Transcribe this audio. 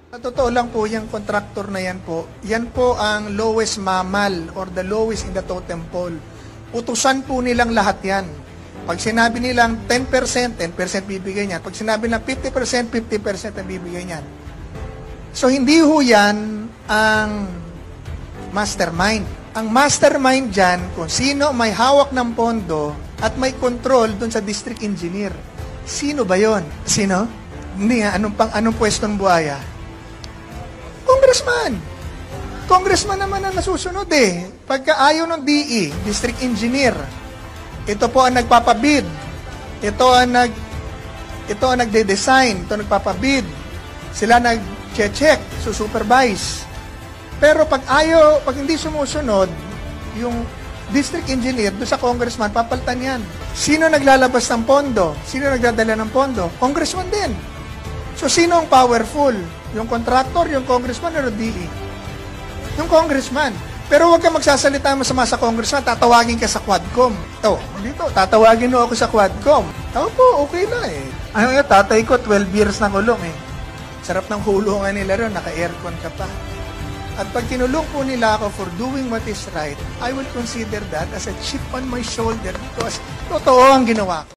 Sa totoo lang po, yung contractor na yan po ang lowest mammal or the lowest in the totem pole. Utusan po nilang lahat yan. Pag sinabi nilang 10%, 10% bibigay niyan. Pag sinabi nilang 50%, 50% ang bibigay niyan. So, hindi ho yan ang mastermind. Ang mastermind dyan, kung sino may hawak ng pondo at may control dun sa district engineer. Sino ba yon? Sino? Hindi nga, anong pwestong buhaya? Congressman. Congressman naman ang nasusunod eh. Pagka ayaw ng DE, district engineer, ito po ang nagpapabid. Ito ang nagde-design, ito nagpapabid. Sila nag-check, supervise. Pero pag hindi sumusunod, yung district engineer do sa congressman, papalitan yan. Sino naglalabas ng pondo? Sino nagdadala ng pondo? Congressman din. So, sino ang powerful? Yung contractor, yung congressman, o DE? Yung congressman. Pero huwag ka magsasalita masama sa congressman, tatawagin ka sa Quadcom. Dito, tatawagin mo ako sa Quadcom. Po, okay na eh. Tatay ko, 12 years na kulong eh. Sarap ng kulungan nila ron, naka-aircon ka pa. At pag kinulong po nila ako for doing what is right, I will consider that as a chip on my shoulder because totoo ang ginawa ko.